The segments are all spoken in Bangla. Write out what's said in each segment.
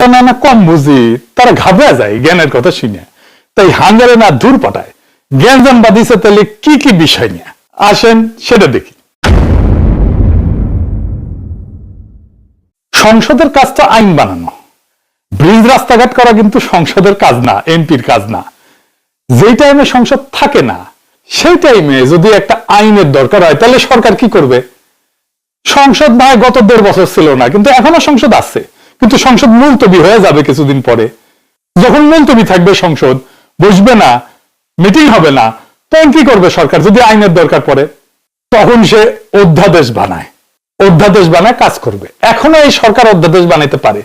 না কম বুঝি তারা ঘাবড়া যায় জ্ঞানের কথা শুনে, তাই হাঙ্গারে না দূর পাঠায়। জ্ঞান বাদিছে তাহলে কি কি বিষয় নিয়ে আসেন সেটা দেখি। সংসদের কাজ তো আইন বানানো, ব্রিজ রাস্তাঘাট করা কিন্তু সংসদের কাজ না, এমপির কাজ না। যেই টাইমে সংসদ থাকে না সেই টাইমে যদি একটা আইনের দরকার হয় তাহলে সরকার কি করবে? সংসদ না গত 1.5 বছর ছিল না, কিন্তু এখনো সংসদ আছে, কিন্তু সংসদ মুলতবি হয়ে যাবে কিছুদিন পরে। যখন মুলতবি থাকবে, সংসদ বসবে না, মিটিং হবে না, তখন কি করবে সরকার? যদি আইনের দরকার পড়ে তখন সে অধ্যাদেশ বানায় কাজ করবে। এখনো এই সরকার অধ্যাদেশ বানাইতে পারে।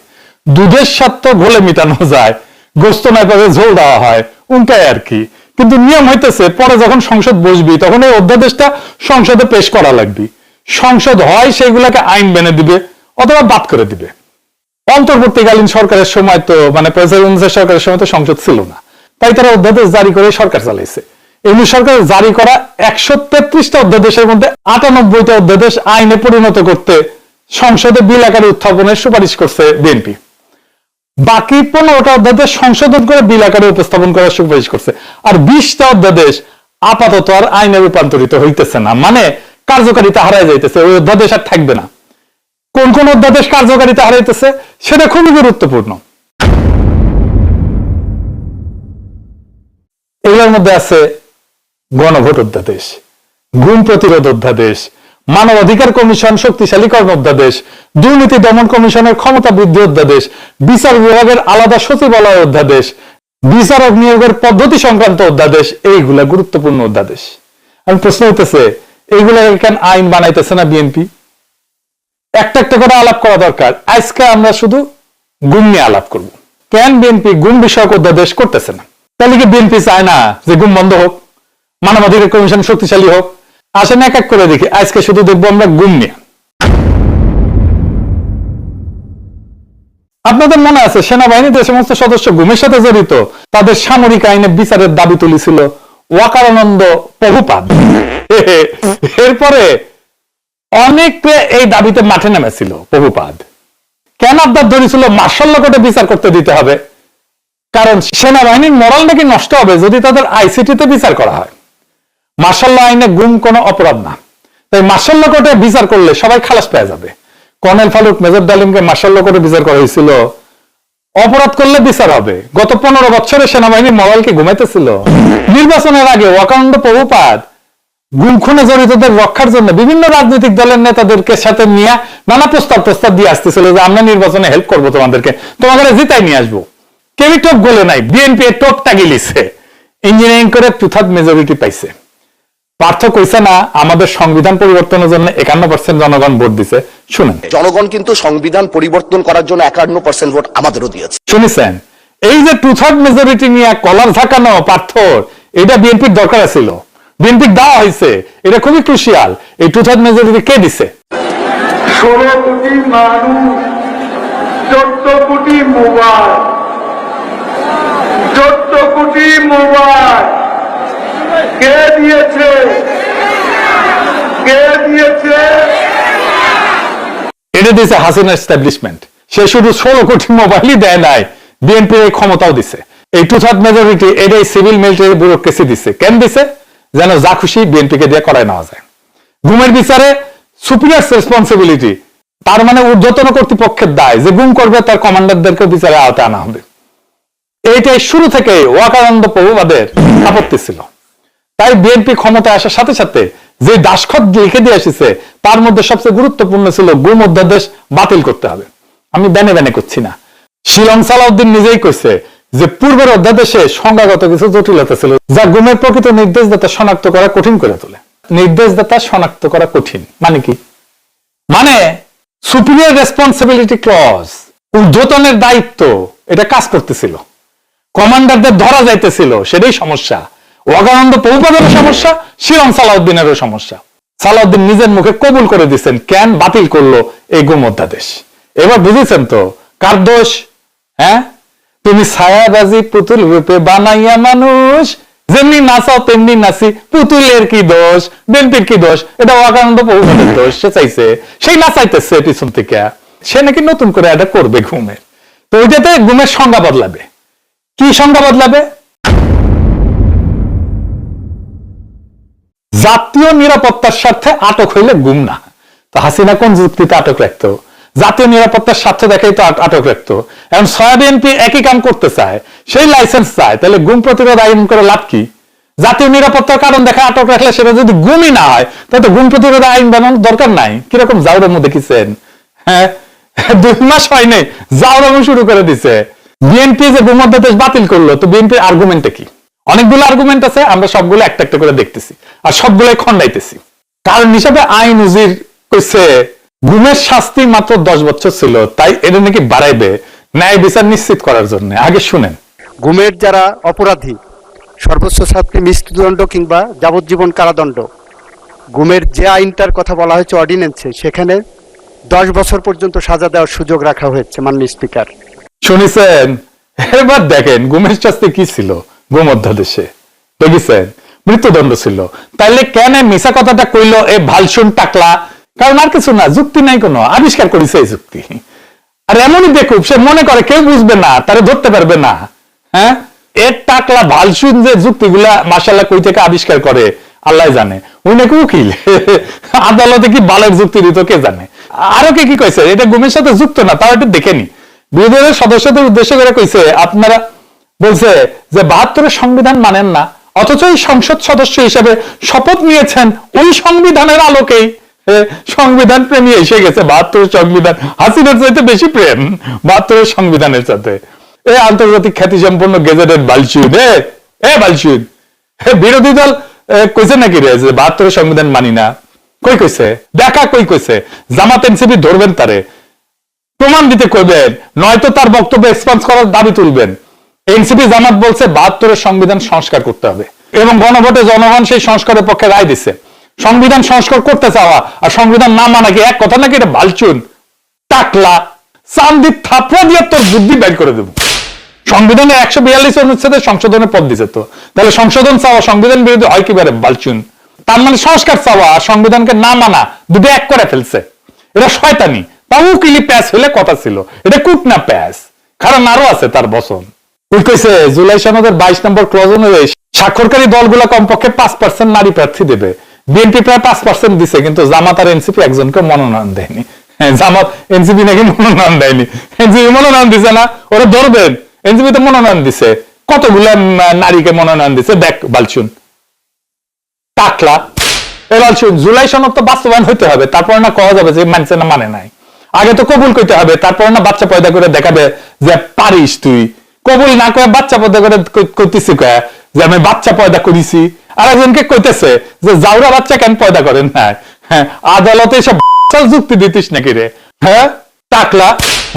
দুধের স্বাদ ঘোলে মিটানো যায়, গোস্ত না পাবে ঝোল দেওয়া হয়, উনটাই আর কি। কিন্তু নিয়ম হইতেছে পরে যখন সংসদ বসবি তখন এই অধ্যাদেশটা সংসদে পেশ করা লাগবে। সংসদ হয় সেগুলাকে আইন বেনে দিবে অথবা বাদ করে দিবে। অন্তর্বর্তীকালীন সরকারের সময় তো সরকারের সময় তো সংসদ ছিল না, তাই তারা অধ্যাদেশ জারি করে সরকার চালাইছে। এমনি সরকার জারি করা 133টা অধ্যাদেশের মধ্যে 98টা অধ্যাদেশ আইনে পরিণত করতে সংসদে বিল আকারে উত্থাপনের সুপারিশ করছে বিএনপি। বাকি 15টা অধ্যাদেশ সংশোধন করে বিল আকারে উপস্থাপন করার সুপারিশ করছে। আর 20টা অধ্যাদেশ আপাতত আর আইনে রূপান্তরিত হইতেছে না, মানে কার্যকারিতা হারায় যাইতেছে, ওই অধ্যাদেশ আর থাকবে না। কোন কোন অধ্যাদেশ কার্যকারিতা হারাইতেছে সেটা খুবই গুরুত্বপূর্ণ। এগুলোর মধ্যে আছে গণভোট অধ্যাদেশ, গুম প্রতিরোধ অধ্যাদেশ, মানবাধিকার কমিশন শক্তিশালীকরণ অধ্যাদেশ, দুর্নীতি দমন কমিশনের ক্ষমতা বৃদ্ধি অধ্যাদেশ, বিচার বিভাগের আলাদা সচিবালয় অধ্যাদেশ, বিচারক নিয়োগের পদ্ধতি সংক্রান্ত অধ্যাদেশ। এইগুলা গুরুত্বপূর্ণ অধ্যাদেশ। আমি প্রশ্ন হইতেছে, এইগুলা কেন আইন বানাইতেছে না বিএনপি? একটা একটা করে আলাপ করা দরকার। আজকে আমরা শুধু গুম নিয়ে আলাপ করব। কেন বিএনপি গুম বিষয়ক অধ্যাদেশ করতেছে না? তাহলে কি বিএনপি চায় না যে গুম বন্ধ হোক, মানবাধিকার কমিশন শক্তিশালী হোক? আসেন এক এক করে দেখি। আজকে শুধু দেখবো আমরা গুম নিয়ে। আপনাদের মনে আছে সেনাবাহিনীতে যে সমস্ত সদস্য গুমের সাথে জড়িত তাদের সামরিক আইনে বিচারের দাবি তুলেছিল ওয়াকারানন্দ প্রভুপাদ। এরপরে অনেকে এই দাবিতে মাঠে নেমেছিল। প্রভুপাদ কেন আপনার ধরেছিল মার্শাল ল কোর্টে বিচার করতে দিতে হবে? কারণ সেনাবাহিনীর মোরাল নাকি নষ্ট হবে যদি তাদের আইসিটিতে বিচার করা হয়। মার্শাল ল আইনে গুম কোনো অপরাধ না, তাই মার্শাল ল কোর্টে বিচার করলে সবাই খালাস পেয়ে যাবে। কর্নেল ফারুক, মেজর ডালিমকে মার্শাল ল কোর্টে বিচার করা হয়েছিল। অপরাধ করলে বিচার হবে। গত 15 বছরে সেনাবাহিনীর মোরালকে ঘুমাইতেছিল। নির্বাচনের আগে ওয়াকারানন্দ প্রভুপাদ গুম খুনে জড়িতদের রক্ষার জন্য বিভিন্ন রাজনৈতিক দলের নেতাদেরকে সাথে নিয়ে নানা প্রস্তাব দিয়ে আসতেছিল যে আমরা নির্বাচনে হেল্প করবো, তোমাদের জিতাই নিয়ে আসবো। কেউই টপ গোলে নাই, বিএনপি টপটা গিলিছে, ইঞ্জিনিয়ারিং করে 2/3 মেজরিটি পাইছে। পার্থ কইছে না আমাদের সংবিধান পরিবর্তনের জন্য 51% জনগণ ভোট দিছে। শুনেন, জনগণ কিন্তু সংবিধান পরিবর্তন করার জন্য 51% ভোট আমাদেরও দিয়েছে। শুনেছেন? এই যে 2/3 মেজরিটি নিয়ে কলার ঝাঁকানো পার্থ, এটা বিএনপির দরকার ছিল, বিএনপির দেওয়া হয়েছে। এটা খুবই ক্রুশিয়াল। এই 2/3 মেজরিটি কে দিছে? 16 কোটি মানুষ, 14 কোটি মোবাইল, 14 কোটি মোবাইল কে দিয়েছে? কে দিয়েছে? এটা দিয়েছে হাসিনা এস্টাবলিশমেন্ট। সে শুধু 16 কোটি মোবাইলই দেয় নাই, বিএনপি এই ক্ষমতাও দিছে। এই 2/3 মেজরিটি এটাই সিভিল মিলিটারি ব্যুরোক্রেসি দিছে। কেন দিছে? যেন যা খুশি বিএনপিকে দিয়ে করায় নেওয়া যায়। গুমের বিচারে সুপিরিয়র রেসপন্সিবিলিটি, তার মানে ঊর্ধ্বতন কর্তৃপক্ষের দায়, যে গুম করবে তার কমান্ডারদেরকে বিচারে আওতায় আনা হবে। এইটাই শুরু থেকে ওয়াকারানন্দ প্রভুপাদের আপত্তি ছিল। তাই বিএনপি ক্ষমতায় আসার সাথে সাথে যে দাসখত লিখে দিয়ে এসেছে তার মধ্যে সবচেয়ে গুরুত্বপূর্ণ ছিল গুম অধ্যাদেশ বাতিল করতে হবে। আমি ব্যানে করছি না। শিলং সালাউদ্দিন নিজেই কইছে যে পূর্বের অধ্যাদেশে সংজ্ঞাগত কিছু জটিলতা ছিল যা গুমের প্রকৃত নির্দেশদাতা শনাক্ত করা কঠিন করে তোলে। নির্দেশদাতা শনাক্ত করা কঠিন মানে কি? মানে সুপিরিয়র রেসপন্সিবিলিটি ক্লজ, ঊর্ধ্বতনের দায়িত্ব, এটা কাজ করতেছিল, কমান্ডারদের ধরা যাইতেছিল, সেটাই সমস্যা। ওয়াকারানন্দ প্রভুপাদেরও সমস্যা, শিলং সালাউদ্দিনেরও সমস্যা। সালাউদ্দিন নিজের মুখে কবুল করে দিচ্ছেন কেন বাতিল করলো এই গুম অধ্যাদেশ। এবার বুঝেছেন তো কার দোষ? হ্যাঁ, তুমি ছায়াবাজি পুতুল রূপে বানাইয়া মানুষ, যেমনি নাচাও তেমনি নাচি, পুতুলের কি দোষ, বিএনপির কি দোষ? এটা ওয়াকারানন্দ প্রভুপাদের দোষ। সে চাইছে, সেই নাচাইতেছে পিছন থেকে। সে নাকি নতুন করে এটা করবে ঘুমে। তো ওইটাতে গুমের সংজ্ঞা বদলাবে। কি সংজ্ঞা বদলাবে? জাতীয় নিরাপত্তার স্বার্থে আটক হইলে গুম না। তো হাসিনা কোন যুক্তিতে আটক রাখতো? জাতীয় নিরাপত্তার স্বার্থে দেখাই তো আটক রাখতো। এখন বিএনপি একই কাম করতে চায়, সেই লাইসেন্স চায়, তাহলে গুম প্রতিরোধ আইন করে লাভ কি? জাতীয় নিরাপত্তার কারণ দেখা আটক রাখলে সেটা যদি গুমই না হয়, তাহলে তো গুম প্রতিরোধ আইন বানানোর দরকার নাই। কিরকম জাউরের মধ্যে দেখেছেন? হ্যাঁ, 2 মাস হয়নি জাউরামো শুরু করে দিছে। বিএনপি যে গুম অধ্যাদেশ বাতিল করলো, তো বিএনপির আর্গুমেন্টটা কি? অনেকগুলো আর্গুমেন্ট আছে, আমরা সবগুলো একটা একটা করে দেখতেছি আর সবগুলোই খন্ডাইতেছি। কারণ হিসাবে আইন উজির কইছে গুমের শাস্তি মাত্র 10 বছর ছিল, তাই এটা নাকি বাড়াইবে ন্যায় বিচার নিশ্চিত করার জন্য। আগে শুনেন। গুমের যারা অপরাধী সর্বোচ্চ শাস্তি মৃত্যুদণ্ড কিংবা যাবজ্জীবন কারাদণ্ড। গুমের যে আইনটার কথা বলা হয়েছে অর্ডিন্যান্সে, সেখানে 10 বছর পর্যন্ত সাজা দেওয়ার সুযোগ রাখা হয়েছে। মাননীয় স্পিকার, শুনেছেন? এবার দেখেন গুমের শাস্তি কি ছিল গুম অধ্যাদেশে, দেখেছেন? মৃত্যুদণ্ড ছিল। তাইলে কেন মিশা কথাটা কইলো এ ভালসুন টাকলা? কারণ আর কিছু না, যুক্তি নাই, কোনো আবিষ্কার করেছে এই যুক্তি। আর এমনই দেখুক, সে মনে করে কেউ বুঝবে না, তারে ধরতে পারবে না। হ্যাঁ, এর টাকলা ভালসুন যে যুক্তিগুলা মাশাআল্লাহ কই থেকে আবিষ্কার করে আল্লাহ জানে। ওই নাকি উকিল, আদালতে কি বালের যুক্তি দিত কে জানে। আরো কে কি কইছে এটা গুমের সাথে যুক্ত না, তাও একটু দেখেনি। বিরোধী দলের সদস্যদের উদ্দেশ্য করে কইছে, আপনারা বলছে যে 72-এর সংবিধান মানেন না, অথচ এই সংসদ সদস্য হিসেবে শপথ নিয়েছেন ওই সংবিধানের আলোকেই। সংবিধান প্রেমী এসে গেছে। 72-এর সংবিধান হাসিনার চাইতে বেশি প্রেম 72-এর সংবিধানের সাথে। এই আন্তর্জাতিক খ্যাতি সম্পন্ন গেজেটেড বালচুন, বালচুন, বিরোধী দল কইছে নাকি রে যে 72-এর সংবিধান মানি না? কই কইছে? দেখা কই কইছে? জামাত এনসিপি ধরবেন, তারে প্রমাণ দিতে কইবেন, নয়তো তার বক্তব্য এক্সপান্স করার দাবি তুলবেন। এনসিপি জামাত বলছে 72-এর সংবিধান সংস্কার করতে হবে এবং গণভোটে জনগণ সেই সংস্কারের পক্ষে রায় দিছে। সংবিধান সংস্কার করতে চাওয়া আর সংবিধান না মানা কি এক কথা নাকি? এটা বালচুন টাকলা চান্দি থাপড়া দিয়ে তোর বুদ্ধি বের করে দেব। সংবিধানের 142 অনুচ্ছেদে সংশোধনের পদ দিছে, তো তাহলে সংশোধন চাওয়া সংবিধান বিরোধী হয় কিভাবে? বালচুন। তার মানে সংস্কার চাওয়া আর সংবিধানকে না মানা দুটো এক করে ফেলছে। এটা শয়তানি। তাও কিলি প্যাস হলে কথা ছিল, এটা কুট না প্যাস। কারণ আরো আছে তার বচন। কইছে জুলাই সনদের 22 নম্বর ক্লজ অনুযায়ী স্বাক্ষরকারী দলগুলো কমপক্ষে 5% নারী প্রার্থী দেবে। বিএনপি প্রায় 5% দিছে, কিন্তু জামাত আর এনসিপি একজনকে মনোনয়ন দেয়নি। জামাত এনসিপি নাকি মনোনয়ন দেয়নি। এনসিপি মনোনয়ন দিছে না, ওরা ধরবেন। এনসিপি তো মনোনয়ন দিছে, কতগুলো নারীকে মনোনয়ন দিছে দেখ বালচুন টাকলা। এ বালচুন, জুলাই সনদ তো বাস্তবায়ন হইতে হবে, তারপর না কওয়া যাবে যে মানছে না মানে নাই। আগে তো কবুল করতে হবে, তারপর না বাচ্চা পয়দা করে দেখাবে যে পারিস তুই। কবুল না করে বাচ্চা পয়দা করে কইতেছি কয়া যে আমি বাচ্চা পয়দা করেছি, আর একজনকে কইতেছে যে জাউরা বাচ্চা কেন পয়দা করেন না। হ্যাঁ, আদালতে সব যুক্তি দিতিস নাকি রে? হ্যাঁ টাকলা,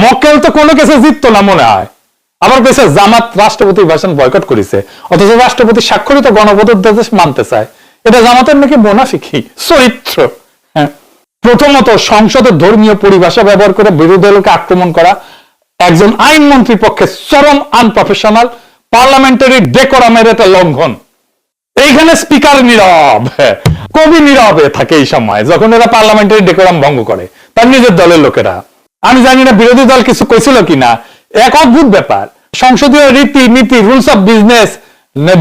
মক্কেল তো কোনো কিছু জিততো না মনে হয়। আবার কইছে জামাত রাষ্ট্রপতির ভাষণ বয়কট করেছে, অথচ রাষ্ট্রপতি স্বাক্ষরিত গণভোটাদেশ মানতে চায়। এটা জামাতের নাকি মুনাফিকি চরিত্র। হ্যাঁ, প্রথমত সংসদের ধর্মীয় পরিভাষা ব্যবহার করে বিরোধী দলকে আক্রমণ করা একজন আইনমন্ত্রীর পক্ষে চরম আনপ্রফেশনাল, পার্লামেন্টারি ডেকোরামের একটা লঙ্ঘন। এইখানে স্পিকার নীরব, কবি নীরবে থাকে এই সময় যখন এরা পার্লামেন্টারি ডেকোরাম ভঙ্গ করে তার নিজের দলের লোকেরা। আমি জানি না বিরোধী দল কিছু কইছিল কিনা, এক অদ্ভুত ব্যাপার। সংসদীয় রীতি নীতি, রুলস অফ বিজনেস,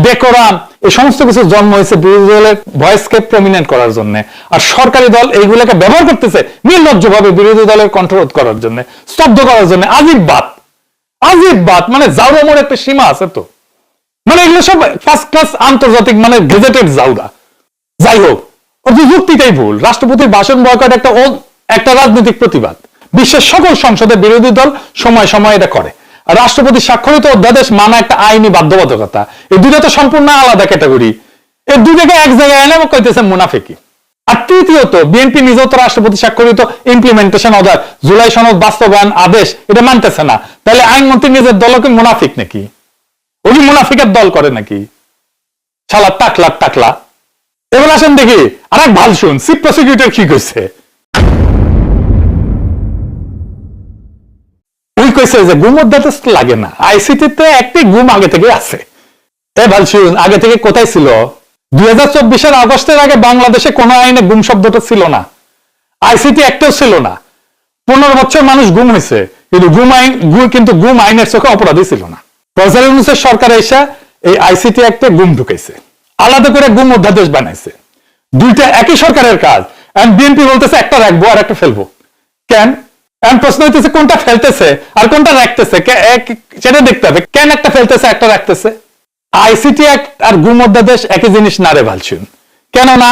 ডেকোরাম, এই সমস্ত কিছু জন্ম হয়েছে বিরোধী দলের ভয়েসকে প্রমিনেন্ট করার জন্য। আর সরকারি দল এইগুলোকে ব্যবহার করতেছে নির্লজ্জভাবে বিরোধী দলের কণ্ঠরোধ করার জন্য, স্তব্ধ করার জন্য। আজীব বাত, আজীব বাত। মানে জাউরামোর একটা সীমা আছে তো। মানে এগুলো সব ফার্স্ট ক্লাস আন্তর্জাতিক মানে গেজেটেড জাউরা। যাই হোক, যুক্তিটাই ভুল। রাষ্ট্রপতির ভাষণ বয়কট একটা রাজনৈতিক প্রতিবাদ। বিশ্বের সকল সংসদে বিরোধী দল সময় সময় এটা করে। আর রাষ্ট্রপতি স্বাক্ষরিত অধ্যাদেশ মানা একটা আইনি বাধ্যবাধকতা। এই দুইটা তো সম্পূর্ণ আলাদা ক্যাটাগরি। এই দুইটাকে এক জায়গায় এনে কইতেছে মুনাফিকি। আর তৃতীয়ত, বিএনপি নিজেও তো রাষ্ট্রপতি স্বাক্ষরিত ইমপ্লিমেন্টেশন অর্ডার, জুলাই সনদ বাস্তবায়ন আদেশ এটা মানতেছে না। তাহলে আইনমন্ত্রী নিজের দলকে মুনাফিক নাকি? ওই মুনাফিকের দল করে নাকি? শালা টাকলা টাকলা। এবার আসেন দেখি আর এক ভাল শুন চিফ প্রসিকিউটর কি কইছে। ওই কইছে যে গুম অধ্যাদেশ লাগে না, আইসিটিতে একটি গুম আগে থেকে আছে। এ ভাল শুন, আগে থেকে কোথায় ছিল? 2024-এর আগস্টের আগে বাংলাদেশে কোন আইনে গুম শব্দটা ছিল না, আইসিটি একটাও ছিল না। 15 বছর মানুষ গুম হয়েছে, কিন্তু গুম আইনের চোখে অপরাধী ছিল না। প্রফেসর ইউনূসের সরকার এসে এই আইসিটি অ্যাক্টে গুম ঢুকাইছে, আলাদা করে গুম অধ্যাদেশ বানাইছে। দুইটা একই সরকারের কাজ। বিএনপি বলতেছে একটা রাখবো আর একটা ফেলবো। কেন? প্রশ্ন হইতেছে কোনটা ফেলতেছে আর কোনটা রাখতেছে, সেটা দেখতে হবে। কেন একটা ফেলতেছে একটা রাখতেছে? আইসিটি অ্যাক্ট আর গুম অধ্যাদেশ একই জিনিস না রে ভালছুন, কেন না?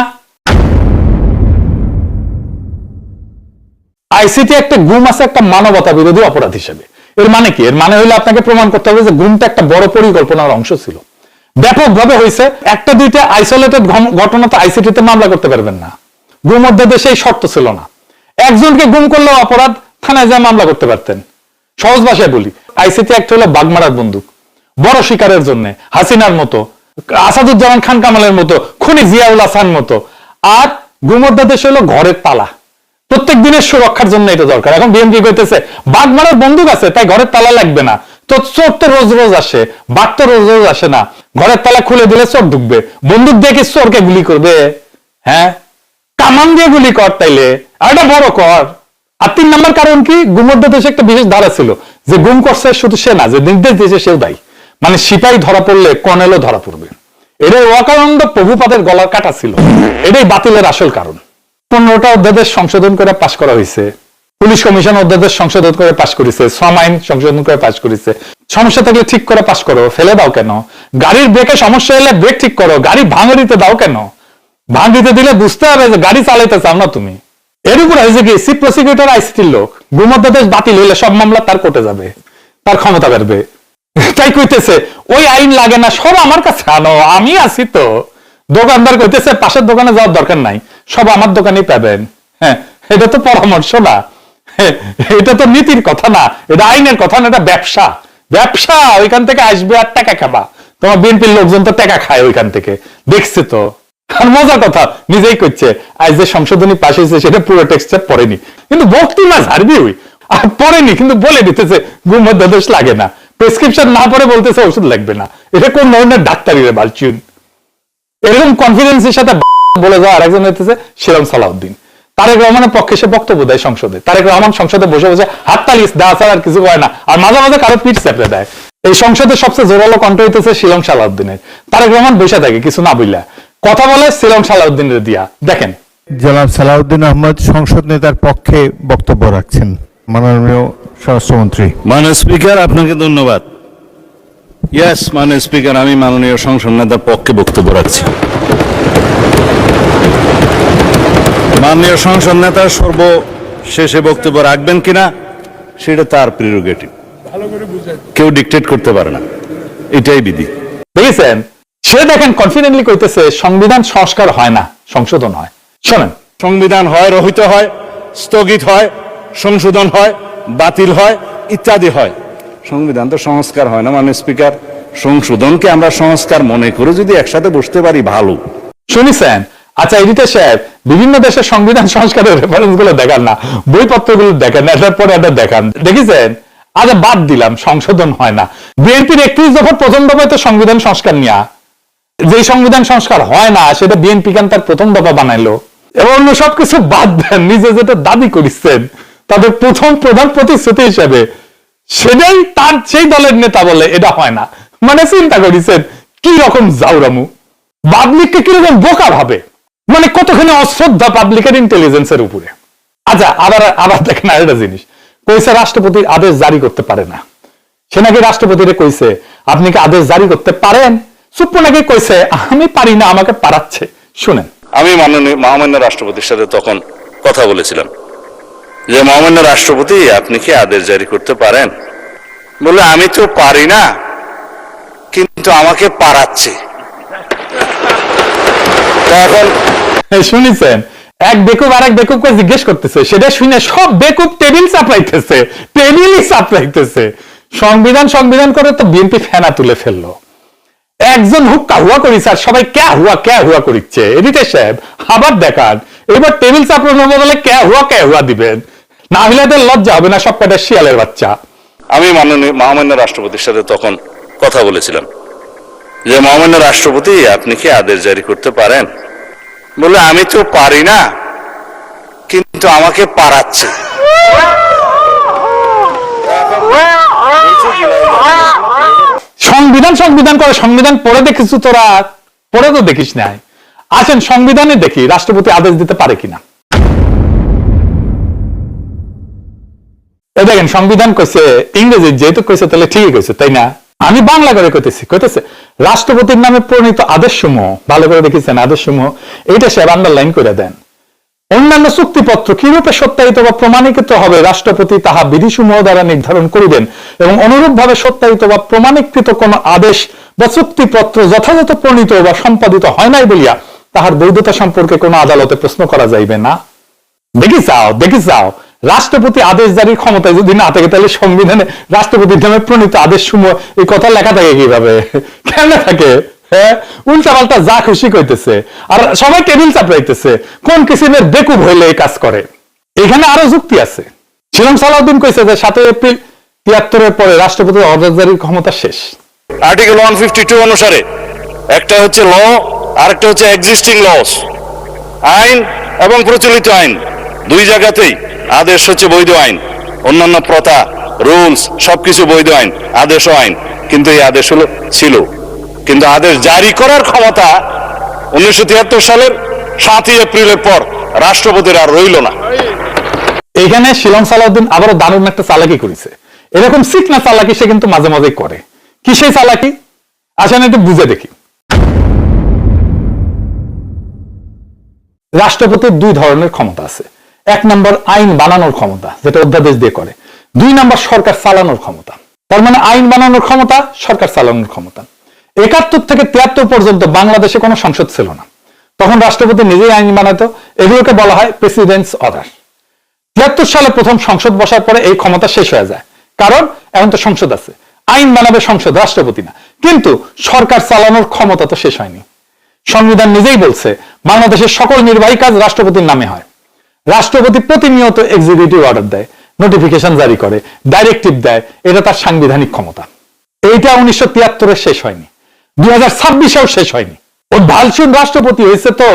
আইসিটি একটা গুম আছে একটা মানবতা বিরোধী অপরাধ হিসেবে। এর মানে কি? এর মানে হইলো আপনাকে প্রমাণ করতে হবে যে গুমটা একটা বড় পরিকল্পনার অংশ ছিল, ব্যাপকভাবে হয়েছে। একটা দুইটা আইসোলেটেড ঘটনা তো আইসিটিতে মামলা করতে পারবেন না। গুম অধ্যাদেশে এই শর্ত ছিল না। একজনকে গুম করলেও অপরাধ, থানায় যা মামলা করতে পারতেন। সহজ ভাষায় বলি, আইসিটি অ্যাক্ট হলো বাগমারার বন্দুক, বড় শিকারের জন্য হাসিনার মতো, আসাদুজ্জামান খান কামালের মতো, খুনি জিয়াউল হাসান মতো। আর গুম অধ্যাদেশ হলো ঘরের তালা, প্রত্যেক দিনের সুরক্ষার জন্য এটা দরকার। এখন বিএনপি কইতেছে বাগমারার বন্দুক আছে তাই ঘরের তালা লাগবে না। তো চোর তো রোজ রোজ আসে, বাঘ তো রোজ রোজ আসে না। ঘরের তালা খুলে দিলে চোর ঢুকবে, বন্দুক দিয়ে কি চোরকে গুলি করবে? হ্যাঁ, কামান দিয়ে গুলি কর, তাইলে আর এটা বড় কর। আর 3 নম্বর কারণ কি, গুম অধ্যাদেশে একটা বিশেষ ধারা ছিল যে গুম করছে শুধু সে না, যে নির্দেশ দিয়েছে সেও দায়ী। মানে সিপাহী ধরা পড়লে কর্নেলও ধরা পড়বে। এটাই ওয়াকানন্দ প্রভুপাদের গলার কাটা ছিল। এটাই বাতিলের আসল কারণ। 15টা অধ্যাদেশ সংশোধন করে পাশ করা হয়েছে। পুলিশ কমিশন অধ্যাদেশ সংশোধন করে পাশ করেছে, শ্রম আইন সংশোধন করে পাশ করেছে। সমস্যা থাকলে ঠিক করে পাশ করো, ফেলে দাও কেন? গাড়ির ব্রেকে সমস্যা এলে ব্রেক ঠিক করো, গাড়ি ভাঙে দিতে দাও কেন? ভাঙ দিতে দিলে বুঝতে হবে যে গাড়ি চালাইতে চাও না তুমি। এর উপর হয়েছে কি, চিফ প্রসিকিউটর আইসিটির লোক, গুম অধ্যাদেশ বাতিল হইলে সব মামলা তার কোর্টে যাবে, তার ক্ষমতা বাড়বে। তাই কইতেছে ওই আইন লাগে না, সব আমার কাছে আনো, আমি আছি তো। দোকানদার কইতেছে পাশের দোকানে যাওয়ার দরকার নাই, সব আমার দোকানেই পাবেন। হ্যাঁ, এটা তো পরামর্শ না, এটা তো নীতির কথা না, এটা আইনের কথা না, এটা ব্যবসা। ব্যবসা, ওইখান থেকে আসবে আর টাকা খাবা। তোমার বিএনপির লোকজন তো টাকা খায় ওইখান থেকে, দেখছে তো। আর মজার কথা, নিজেই করছে আজ যে সংশোধনী পাশ হয়েছে সেটা পুরো টেক্সচার পড়েনি, কিন্তু ভক্তি না ঝাড়বি ওই আর পড়েনি, কিন্তু বলে দিতেছে গুম অধ্যাদেশ লাগে না। প্রেসক্রিপশন না পড়ে বলতেছে ওষুধ লাগবে না। এটা কোন ধরনের ডাক্তারি রে বালচুন? এরকম কনফিডেন্সের সাথে বলে যাওয়া আরেকজন হইতেছে শিরম সালাউদ্দিন। তারেক রহমানের পক্ষে সে বক্তব্য দেয় সংসদে। তারেক রহমান সংসদে বসে বসে হাততালি দেওয়া ছাড়া আর কিছু হয় না, আর মাঝে মাঝে কারো পিঠ চেপে দেয়। এই সংসদের সবচেয়ে জোরালো কণ্ঠ হইতেছে শিলং সালাউদ্দিনের। তারেক রহমান বসে থাকে কিছু না বইলা, কথা বলে শিলং সালাউদ্দিনের দিয়া। দেখেন, জনাব সালাউদ্দিন আহমদ সংসদ নেতার পক্ষে বক্তব্য রাখছেন। মাননীয় স্বরাষ্ট্রমন্ত্রী। মাননীয় স্পিকার, আপনাকে ধন্যবাদ। ইয়েস, মাননীয় স্পিকার, আমি মাননীয় সংসদ নেতার পক্ষে বক্তব্য রাখছি। মাননীয় সংসদ নেতা সর্বশেষে বক্তব্য রাখবেন কিনা সেটা তার প্রিরোগেটিভ, কেউ ডিকটেট করতে পারে না, এটাই বিধি। দেখেছেন, সে দেখেন কনফিডেন্টলি কইতেছে সংবিধান সংস্কার হয় না, সংশোধন হয়। শোনেন, সংবিধান হয় রহিত হয়, স্থগিত হয়, সংশোধন হয়, বাতিল হয়, ইত্যাদি হয়। সংবিধান তো সংস্কার হয় না মাননীয় স্পিকার। সংশোধনকে আমরা সংস্কার মনে করে যদি একসাথে বসতে পারি ভালো। শুনেছেন? আচ্ছা এডিটর সাহেব, বিভিন্ন দেশের সংবিধান সংস্কারের রেফারেন্স গুলো দেখান না, বইপত্রগুলো দেখেন, এটার পরে এটা দেখান। দেখেছেন? আচ্ছা বাদ দিলাম সংশোধন হয় না। বিএনপির 31 দফার প্রথম দফায় তো সংবিধান সংস্কার নিয়ে, যে সংবিধান সংস্কার হয় না সেটা বিএনপি কেন তার প্রথম দফা বানাইলো? এবং অন্য সবকিছু বাদ দেন, নিজে যেটা দাবি করেছেন তাদের প্রথম প্রধান প্রতিশ্রুতি হিসেবে, সেটাই তার সেই দলের নেতা বলে এটা হয় না। মানে চিন্তা করেছেন কি রকম জাউরামু, পাবলিককে কিরকম বোকা ভাবে, মানে কতখানি অশ্রদ্ধা পাবলিকের ইন্টেলিজেন্সের উপরে। আচ্ছা আবার দেখেন আরেকটা জিনিস, কইছে রাষ্ট্রপতির আদেশ জারি করতে পারে না। সে নাকি রাষ্ট্রপতিরে কইছে আপনি কি আদেশ জারি করতে পারেন? চুপ্পু নাকি কইছে আমি পারি না, আমাকে পারাচ্ছে। শুনেন, আমি মহামান্য রাষ্ট্রপতির সাথে তখন কথা বলেছিলাম যে মহামান্য রাষ্ট্রপতি আপনি কি আদেশ জারি করতে পারেন? বলে আমি তো পারি না, কিন্তু আমাকে পারাচ্ছে। এখন শুনেছেন, এক বেকুব আর এক বেকুবকে জিজ্ঞেস করতেছে, সেটা শুনে সব বেকুব টেবিল চাপড়াইতেছে, টেবিলই চাপড়াইতেছে। সংবিধান করে তো বিএনপি ফেনা তুলে ফেললো। একজন হুক্কা হুয়া করিছে আর সবাই ক্যা হুয়া করিচ্ছে। এডিটর সাহেব আবার দেখান, এবার টেবিল চাপড়ানোর বদলে ক্যা হুয়া দিবেন, না হলে এদের লজ্জা হবে না? সব কটা শিয়ালের বাচ্চা। আমি মহামান্য রাষ্ট্রপতির সাথে তখন কথা বলেছিলাম যে মহামান্য রাষ্ট্রপতি আপনি কি আদেশ জারি করতে পারেন? বলে আমি তো পারি না, কিন্তু আমাকে পারাচ্ছে। সংবিধান করে, সংবিধান পড়ে দেখিস তোরা? পড়ে তো দেখিস নাই। আসেন সংবিধানে দেখি রাষ্ট্রপতি আদেশ দিতে পারে কিনা। দেখেন সংবিধান কইছে ইংরেজি, যেহেতু কইছে তাহলে ঠিকই কইছে, তাই না? আমি বাংলা করে কইতেছে রাষ্ট্রপতির নামে প্রণীত আদেশ সমূহ, ভালো করে দেখেছেন আদেশ সমূহ, এইটা সে আন্ডারলাইন করে দেন। অন্যান্য চুক্তিপত্র কিরূপে সত্যায়িত বা প্রমাণিত হবে রাষ্ট্রপতি তাহা বিধিসমূহ দ্বারা নির্ধারণ করিবেন এবং অনুরূপভাবে সত্যায়িত বা প্রমাণীকৃত কোন আদেশ বা চুক্তিপত্র যথাযথ প্রণীত বা সম্পাদিত হয় নাই বলিয়া তাহার বৈধতা সম্পর্কে কোন আদালতে প্রশ্ন করা যাইবে না। দেখি চাও রাষ্ট্রপতি আদেশ জারির ক্ষমতায় যদি না থাকে তাহলে সংবিধানে রাষ্ট্রপতির নামে প্রণীত আদেশ সমূহ এই কথা লেখা থাকে কিভাবে? কেমনে থাকে? উল্টা পাল্টা যা খুশি কইতেছে আর সবাই টেবিল চাপড়াইতেছে। কোন কিসিমের বেকুব হইলে এই কাজ করে? এখানে আরো যুক্তি আছে। শিলং সালাউদ্দিন কইছে যে 7 এপ্রিল 73-এর পরে রাষ্ট্রপতির অর্ডার জারির ক্ষমতা শেষ। আর্টিকেল 152 অনুসারে একটা হচ্ছে ল, আরেকটা হচ্ছে এক্সিস্টিং লস। আইন এবং প্রচলিত আইন দুই জায়গাতেই আদেশ হচ্ছে বৈধ আইন। অন্যান্য প্রথা, রুলস সবকিছু বৈধ আইন, আদেশও আইন। কিন্তু এই আদেশ ছিল, কিন্তু আদেশ জারি করার ক্ষমতা 1973 সালের 7 এপ্রিলের পর রাষ্ট্রপতির আর রইল না। এখানে শিলং সালাউদ্দিন আবারও দারুণ একটা চালাকি করেছে। এরকম সিকনা চালাকি সে কিন্তু মাঝে মাঝে করে। কি সেই চালাকি? আসেন একটু বুঝে দেখি। রাষ্ট্রপতির 2 ধরনের ক্ষমতা আছে। 1 নম্বর আইন বানানোর ক্ষমতা, যেটা অধ্যাদেশ দিয়ে করে। 2 নম্বর সরকার চালানোর ক্ষমতা। তার মানে আইন বানানোর ক্ষমতা, সরকার চালানোর ক্ষমতা। 71 থেকে 73 পর্যন্ত বাংলাদেশে কোনো সংসদ ছিল না। তখন রাষ্ট্রপতি নিজেই আইন বানাতো। এগুলোকে বলা হয় প্রেসিডেন্টস অর্ডার। 73 সালে প্রথম সংসদ বসার পরে এই ক্ষমতা শেষ হয়ে যায়, কারণ এখন তো সংসদ আছে। আইন বানাবে সংসদ, রাষ্ট্রপতি না। কিন্তু সরকার চালানোর ক্ষমতা তো শেষ হয়নি। সংবিধান নিজেই বলছে বাংলাদেশের সকল নির্বাহী কাজ রাষ্ট্রপতির নামে হয়। রাষ্ট্রপতি প্রতিনিয়ত এক্সিকিউটিভ অর্ডার দেয়, নোটিফিকেশন জারি করে, ডাইরেক্টিভ দেয়। এটা তার সাংবিধানিক ক্ষমতা। এইটা 1973-এ শেষ হয়নি, 2026-এও শেষ হয়নি। ও ভালসুন রাষ্ট্রপতি হয়েছে তো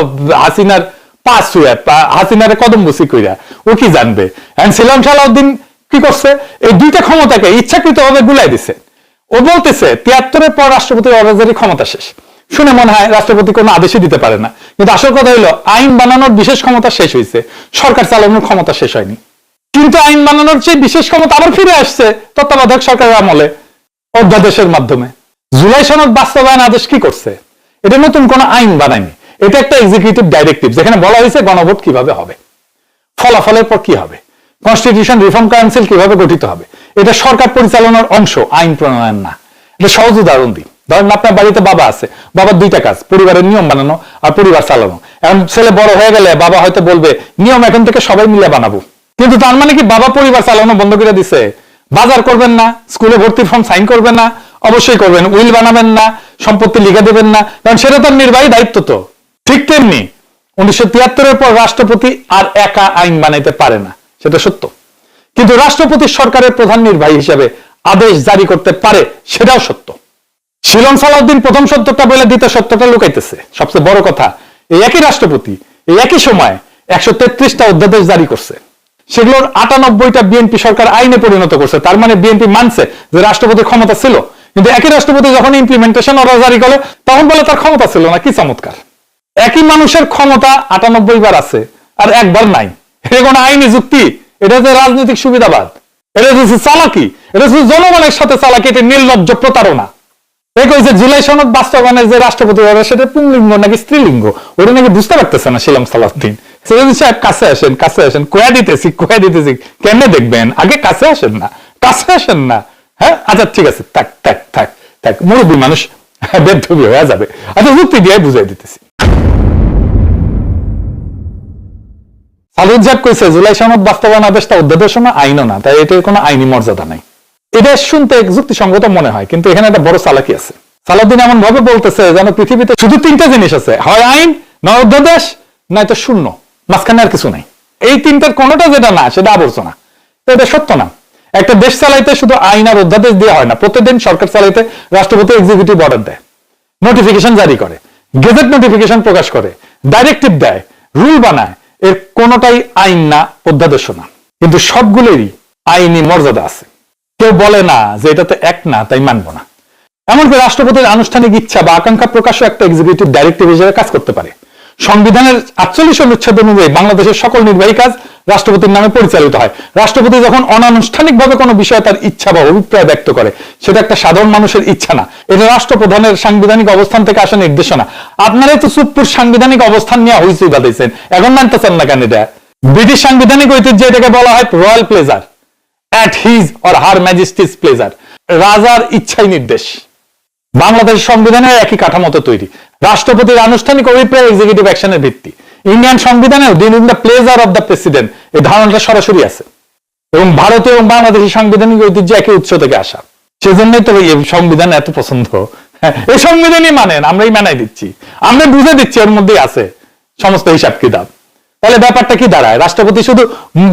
হাসিনার পাঁচ হইয়া, হাসিনারে কদম বসি কইরা, ও কি জানবে? শিলং সালাউদ্দিন কি করছে? এই 2টা ক্ষমতাকে ইচ্ছাকৃতভাবে গুলাই দিছে। ও বলতেছে 73-এর পর রাষ্ট্রপতির অর্ডার জারির ক্ষমতা শেষ। শুনে মনে হয় রাষ্ট্রপতি কোনো আদেশই দিতে পারে না, কিন্তু আসল কথা হলো আইন বানানোর বিশেষ ক্ষমতা শেষ হয়েছে, সরকার চালানোর ক্ষমতা শেষ হয়নি। কিন্তু আইন বানানোর যে বিশেষ ক্ষমতা আবার ফিরে আসছে তত্ত্বাবধায়ক সরকারের আমলে অধ্যাদেশের মাধ্যমে। জুলাই সনদ বাস্তবায়ন আদেশ কি করছে? এটা নতুন কোন আইন বানায়নি, এটা একটা এক্সিকিউটিভ ডাইরেক্টিভ, যেখানে বলা হয়েছে গণভোট কিভাবে হবে, ফলাফলের পর কি হবে, কনস্টিটিউশন রিফর্ম কাউন্সিল কিভাবে গঠিত হবে। এটা সরকার পরিচালনার অংশ, আইন প্রণয়ন না। এটা সহজ উদাহরণ দিই। ধরেন আপনার বাড়িতে বাবা আছে, বাবার 2টা কাজ, পরিবারের নিয়ম বানানো আর পরিবার চালানো। এখন ছেলে বড় হয়ে গেলে বাবা হয়তো বলবে নিয়ম এখন থেকে সবাই মিলে বানাবো। কিন্তু তার মানে কি বাবা পরিবার চালানো বন্ধ করে দিছে? বাজার করবেন না, স্কুলে ভর্তির ফর্ম সাইন করবেন না? অবশ্যই করবেন। উইল বানাবেন না, সম্পত্তি লিখে দেবেন না, কারণ সেটা তার নির্বাহী দায়িত্ব। তো ঠিক তেমনি 1973-এর পর রাষ্ট্রপতি আর একা আইন বানাইতে পারে না, সেটা সত্য। কিন্তু রাষ্ট্রপতি সরকারের প্রধান নির্বাহী হিসেবে আদেশ জারি করতে পারে, সেটাও সত্য। শিলং সালাউদ্দিন প্রথম সত্যটা বলে দ্বিতীয় সত্যটা লুকাইতেছে। সবচেয়ে বড় কথা, এই একই রাষ্ট্রপতি এই একই সময় 133টা অধ্যাদেশ জারি করছে। সেগুলোর 98টা বিএনপি সরকার আইনে পরিণত করছে। তার মানে বিএনপি মানছে যে রাষ্ট্রপতির ক্ষমতা ছিল, কিন্তু একই রাষ্ট্রপতি যখন ইমপ্লিমেন্টেশন অর্ডার জারি করে তখন বলে তার ক্ষমতা ছিল না। কি চমৎকার! একই মানুষের ক্ষমতা 98 বার আছে আর একবার নাই। এটা কোনো আইনি যুক্তি? এটা যে রাজনৈতিক সুবিধাবাদ, এটা হচ্ছে চালাকি, এটা হচ্ছে জনগণের সাথে চালাকি, এটা নির্লজ্জ প্রতারণা। কইছে জুলাই সনদ বাস্তবায়নের যে রাষ্ট্রপতি অর্ডার, সেটা পুংলিঙ্গ নাকি স্ত্রীলিঙ্গ, ওটা নাকি বুঝতে পারতেছে না শিলং সালাউদ্দিন। সাহেব কাছে আসেন, কয়া দিতেছি। কেমনে দেখবেন? আগে কাছে আসেন না। হ্যাঁ, আচ্ছা ঠিক আছে, থাক, মুরব্বী মানুষ বেদবি হয়ে যাবে। আচ্ছা যুক্তি দিয়ে বুঝাই দিতেছি। সালুদ সাহেব কইছে জুলাই সনদ বাস্তবায়ন আদেশটা অধ্যাদেশ না, আইনও না, তাই এটার কোনো আইনি মর্যাদা নাই। এটা শুনতে যুক্তিসঙ্গত মনে হয়, কিন্তু এখানে একটা বড় চালাকি আছে। সালাউদ্দিন এমন ভাবে বলতেছে যেন পৃথিবীতে শুধু 3টা জিনিস আছে, হয় আইন, না অধ্যাদেশ, নয়তো শূন্য, মাঝখানে আর কিছু নাই। এই 3টার কোনোটা যেটা না, সেটা আবর্জনা। এটা সত্য না। একটা দেশ চালাইতে শুধু আইন আর অধ্যাদেশ দিয়ে হয় না। প্রত্যেকদিন সরকার চালাইতে রাষ্ট্রপতি এক্সিকিউটিভ অর্ডার দেয়, নোটিফিকেশন জারি করে, গেজেট নোটিফিকেশন প্রকাশ করে, ডাইরেক্টিভ দেয়, রুল বানায়। এর কোনোটাই আইন না, অধ্যাদেশ না, কিন্তু সবগুলোরই আইনি মর্যাদা আছে। কেউ বলে না যে এটা তো এক না, তাই মানবো না। এমনকি রাষ্ট্রপতির আনুষ্ঠানিক ইচ্ছা বা আকাঙ্ক্ষা প্রকাশও একটা এক্সিকিউটিভ ডাইরেক্টিভ হিসেবে কাজ করতে পারে। সংবিধানের 48 অনুচ্ছেদ অনুযায়ী বাংলাদেশের সকল নির্বাহী কাজ রাষ্ট্রপতির নামে পরিচালিত হয়। রাষ্ট্রপতি যখন অনানুষ্ঠানিকভাবে কোনো বিষয়ে তার ইচ্ছা বা অভিপ্রায় ব্যক্ত করে, সেটা একটা সাধারণ মানুষের ইচ্ছা না, এটা রাষ্ট্রপ্রধানের সাংবিধানিক অবস্থান থেকে আসা নির্দেশনা। আপনারাই তো চুপ্পুর সাংবিধানিক অবস্থান নিয়ে হইচই বাঁধাইছেন, এখন মানতেছেন না কেন? এটা ব্রিটিশ সাংবিধানিক ঐতিহ্যে এটাকে বলা হয় royal pleasure, at his or her majesty's pleasure, রাজার ইচ্ছাই নির্দেশ। বাংলাদেশের সংবিধানের একই কাঠামোতে তৈরি। রাষ্ট্রপতির আনুষ্ঠানিক অভিপ্রায় এক্সিকিউটিভ অ্যাকশনের ভিত্তি। ইন্ডিয়ান সংবিধানেও in the pleasure of the president এই ধারণাটা সরাসরি আছে, এবং ভারতীয় এবং বাংলাদেশি সাংবিধানিক ঐতিহ্য একই উৎস থেকে আসা। সেজন্যই তো এই সংবিধান এত পছন্দ। এই সংবিধানই মানেন, আমরাই মানাই দিচ্ছি, আমরা বুঝে দিচ্ছি এর মধ্যেই আছে সমস্ত হিসাব কিতাব। তাহলে ব্যাপারটা কি দাঁড়ায়? রাষ্ট্রপতি শুধু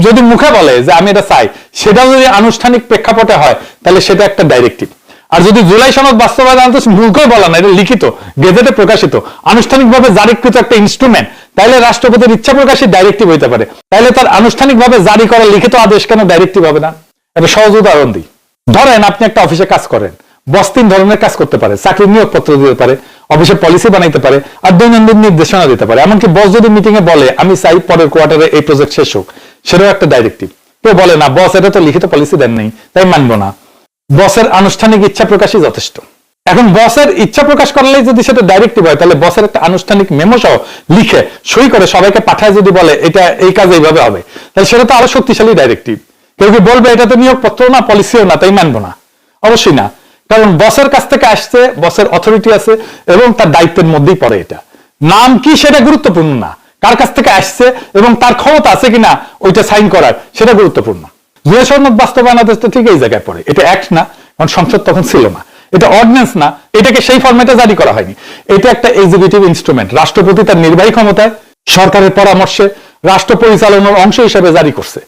যদি মুখে বলে যে আমি এটা চাই, সেটা যদি আনুষ্ঠানিক প্রেক্ষাপটে হয় তাহলে সেটা একটা ডাইরেক্টিভ। আর যদি জুলাই সনদ বাস্তবায়ন মুখে বলা না, এটা লিখিত গেজেটে প্রকাশিত আনুষ্ঠানিকভাবে জারিকৃত একটা ইনস্ট্রুমেন্ট, তাহলে রাষ্ট্রপতির ইচ্ছা প্রকাশী ডাইরেক্টিভ হইতে পারে। তাহলে তার আনুষ্ঠানিকভাবে জারি করা লিখিত আদেশ কেন ডাইরেক্টিভ হবে না? একটা সহজ উদাহরণ দিই। ধরেন আপনি একটা অফিসে কাজ করেন, বস 3 ধরনের কাজ করতে পারে। চাকরির নিয়োগপত্র দিতে পারে, অফিসের পলিসি বানাইতে পারে, আর দৈনন্দিন নির্দেশনা দিতে পারে। এমনকি বস যদি মিটিং এ বলে আমি চাই পরের কোয়ার্টারে এই প্রজেক্ট শেষ হোক, সেটাও একটা ডাইরেক্টিভ। কেউ বলে না বস এটা তো লিখিত পলিসি দেন নাই, তাই মানবো না। বসের আনুষ্ঠানিক ইচ্ছা প্রকাশই যথেষ্ট। এখন বসের ইচ্ছা প্রকাশ করলেই যদি সেটা ডাইরেক্টিভ হয়, তাহলে বসের একটা আনুষ্ঠানিক মেমো সহ লিখে সই করে সবাইকে পাঠায় যদি বলে এটা এই কাজ এইভাবে হবে, তাহলে সেটা তো আরো শক্তিশালী ডাইরেক্টিভ। কেউ কি বলবে এটা তো নিয়োগপত্র না, পলিসিও না, তাই মানবো না? অবশ্যই না, কারণ বসের কাছ থেকে আসছে, বসের অথরিটি আছে এবং তার দায়িত্বের মধ্যেই পড়ে। এটা নাম কি সেটা গুরুত্বপূর্ণ না, কার কাছ থেকে আসছে এবং তার ক্ষমতা আছে কিনা ওইটা সাইন করার, সেটা গুরুত্বপূর্ণ। জুলাই সনদ বাস্তবায়ন আদেশ তো ঠিক এই জায়গায় পড়ে। এটা অ্যাক্ট না, কারণ সংসদ তখন ছিল না। এটা অর্ডিন্যান্স না, এটাকে সেই ফরম্যাটে জারি করা হয়নি। এটা একটা এক্সিকিউটিভ ইনস্ট্রুমেন্ট, রাষ্ট্রপতি তার নির্বাহী ক্ষমতায় সরকারের পরামর্শে রাষ্ট্র পরিচালনার অংশ হিসেবে জারি করছে।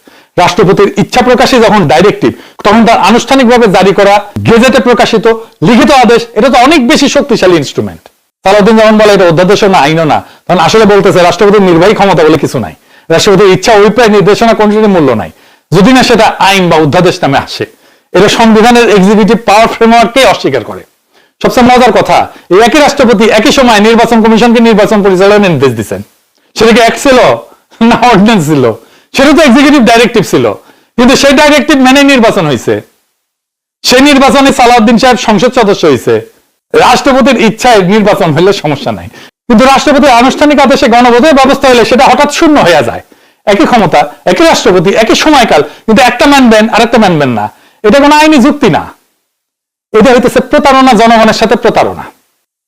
রাষ্ট্রপতির ইচ্ছা প্রকাশে যখন ডাইরেক্টিভ, তখন তার আনুষ্ঠানিকভাবে জারি করা গেজেটে প্রকাশিত লিখিত আদেশ, এটা তো অনেক বেশি শক্তিশালী ইনস্ট্রুমেন্ট। সালাউদ্দিন যখন বলে এটা অধ্যাদেশ না, আইনও না, তখন আসলে বলতেছে রাষ্ট্রপতির নির্বাহী ক্ষমতা বলে কিছু নাই, রাষ্ট্রপতির ইচ্ছা অভিপ্রায় নির্দেশনা কোনটির মূল্য নাই, যদি না সেটা আইন বা অধ্যাদেশ নামে আসে। এটা সংবিধানের এক্সিকিউটিভ পাওয়ার ফ্রেমওয়ার্ককে অস্বীকার করে। সবচেয়ে মজার কথা, এই একই রাষ্ট্রপতি একই সময় নির্বাচন কমিশনকে নির্বাচন পরিচালনার নির্দেশ দিচ্ছেন। সেটা কি অ্যাক্ট ছিল না অর্ডিন্যান্স ছিল? সেটা তো এক্সিকিউটিভ ডাইরেক্টিভ ছিল, কিন্তু সেই ডাইরেক্টিভ মেনে নির্বাচন হয়েছে। সেই নির্বাচনে সালাউদ্দিন সাহেব সংসদ সদস্য হয়েছে। রাষ্ট্রপতির ইচ্ছায় নির্বাচন হলে সমস্যা নাই, কিন্তু রাষ্ট্রপতির আনুষ্ঠানিক আদেশে গণভোটের ব্যবস্থা হলে সেটা হঠাৎ শূন্য হয়ে যায়। একই ক্ষমতা, একই রাষ্ট্রপতি, একই সময়কাল, কিন্তু একটা মানবেন আর একটা মানবেন না। এটা কোনো আইনি যুক্তি না, এটা হইতেছে প্রতারণা, জনগণের সাথে প্রতারণা।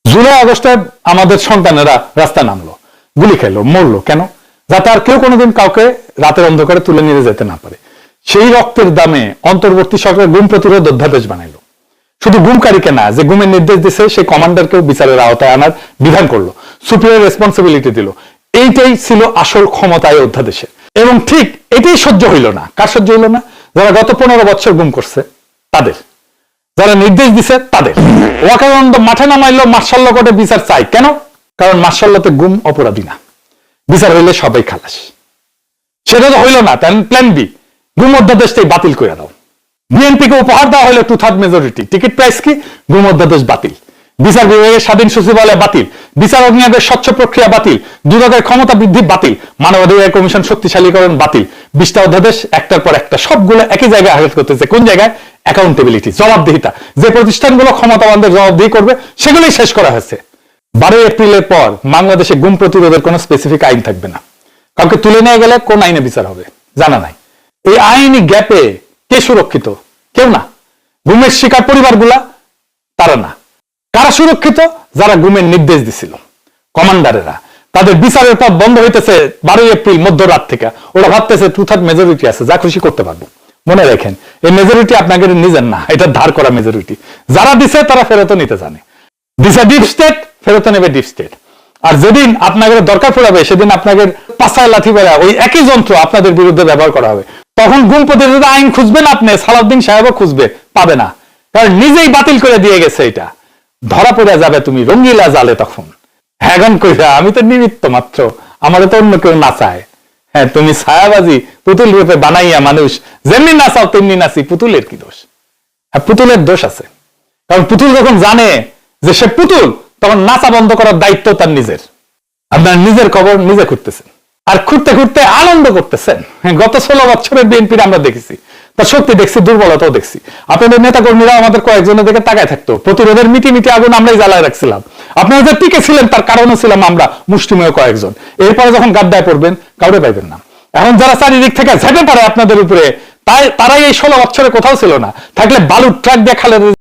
জুলাই আগস্টে আমাদের সন্তানেরা রাস্তায় নামলো, গুলি খেলো, মরলো কেন? যাতে আর কেউ কোনোদিন কাউকে রাতের অন্ধকারে তুলে নিয়ে যেতে না পারে। সেই রক্তের দামে অন্তর্বর্তী সরকার গুম প্রতিরোধ অধ্যাদেশ বানাইলো। শুধু গুমকারীকে না, যে গুমের নির্দেশ দিচ্ছে সেই কমান্ডারকেও বিচারের আওতায় আনার বিধান করলো, সুপিরিয়র রেসপন্সিবিলিটি দিল। এইটাই ছিল আসল ক্ষমতায় অধ্যাদেশে। এবং ঠিক এটাই সহ্য হইল না। কার সহ্য হইল না? যারা গত 15 বছর গুম করছে তাদের, যারা নির্দেশ দিছে তাদের। ওয়াকারন্দ মাঠে নামাইলো, মার্শাল ল কোর্টে বিচার চাই কেন? কারণ মার্শাল লতে গুম অপরাধী না, বিচার হইলে সবাই খালাস। সেটা তো হইল না, তাই প্ল্যান বি, গুম অধ্যাদেশটাই বাতিল করে দাও। বিএনপিকে উপহার দেওয়া হলো 2/3 মেজরিটি, টিকিট প্রাইস কি? গুম অধ্যাদেশ বাতিল। বিচার বিভাগের স্বাধীন সচিবালয় বাতিল, বিচার নিয়োগের স্বচ্ছ প্রক্রিয়া বাতিল, দুদকের ক্ষমতা বৃদ্ধি বাতিল, মানবাধিকার কমিশন শক্তিশালীকরণ বাতিল। 20টা অধ্যাদেশ একটার পর একটা, সবগুলো একই জায়গায় আঘাত করতেছে। কোন জায়গায়? অ্যাকাউন্টেবিলিটি, জবাবদিহিতা। যে প্রতিষ্ঠানগুলো ক্ষমতাবানদের জবাবদিহি করবে সেগুলোই শেষ করা হয়েছে। 12 এপ্রিলের পর বাংলাদেশে গুম প্রতিরোধের কোন স্পেসিফিক আইন থাকবে না। কাউকে তুলে নিয়ে গেলে কোন আইনে বিচার হবে জানা নাই। এই আইনি গ্যাপে কে সুরক্ষিত? কেউ না। গুমের শিকার পরিবারগুলা, তারা না। কারা সুরক্ষিত? যারা গুমের নির্দেশ দিছিল, কমান্ডারেরা। তাদের বিচারের পথ বন্ধ হইতেছে 12 এপ্রিল মধ্যরাত থেকে। ওরা ভাবতেছে 2/3 মেজরিটি আছে, যা খুশি করতে পারবো। মনে রাখেন, এই মেজরিটি আপনাদের নিজের না, এটা ধার করা মেজরিটি। যারা দিছে তারা ফেরত নিতে জানে। দিছে ডিপ স্টেট, ফেরত নেবে ডিপ স্টেট। আর যেদিন আপনাদের দরকার পড়াবে সেদিন আপনাদের পাছায় লাথি বেড়া ওই একই যন্ত্র আপনাদের বিরুদ্ধে ব্যবহার করা হবে। তখন গুম প্রতিরোধ আইন খুঁজবেন আপনি, সালাউদ্দিন সাহেবও খুঁজবে, পাবে না, কারণ নিজেই বাতিল করে দিয়ে গেছে। এটা ধরা পড়ে যাবে তুমি রঙ্গিলা জালে। তখন হ্যাগন কইরা আমি তো নিমিত্ত মাত্র, আমাদের তো অন্য কেউ নাচায়। হ্যাঁ, তুমি ছায়াবাজি পুতুল রূপে বানাইয়া মানুষ যেমনি নাচাও তেমনি নাচি, পুতুলের কি দোষ? আর পুতুলের দোষ আছে, কারণ পুতুল যখন জানে যে সে পুতুল, তখন নাচা বন্ধ করার দায়িত্ব তার নিজের। আপনার নিজের কবর নিজে খুঁড়তেছেন, আর খুঁড়তে খুঁড়তে আনন্দ করতেছেন। গত 16 বছরের বিএনপির আমরা দেখেছি, তার শক্তি দেখছি, দুর্বলতাও দেখছি। আপনাদের নেতা কর্মীরা আমাদের কয়েকজনের দিকে তাকায় থাকতো, প্রতিরোধের মিটি মিটি আগুন আমরাই জ্বালায় রাখছিলাম। আপনারা যে টিকে ছিলেন তার কারণও ছিলাম আমরা মুষ্টিমেয় কয়েকজন। এরপরে যখন গাদ্দায় পড়বেন কাউরে পাইবেন না। এখন যারা চারিদিক থেকে ঝেঁপে পড়ে আপনাদের উপরে, তারাই এই 16 বছরে কোথাও ছিল না, থাকলে বালুর ট্রাক দিয়ে খালেদ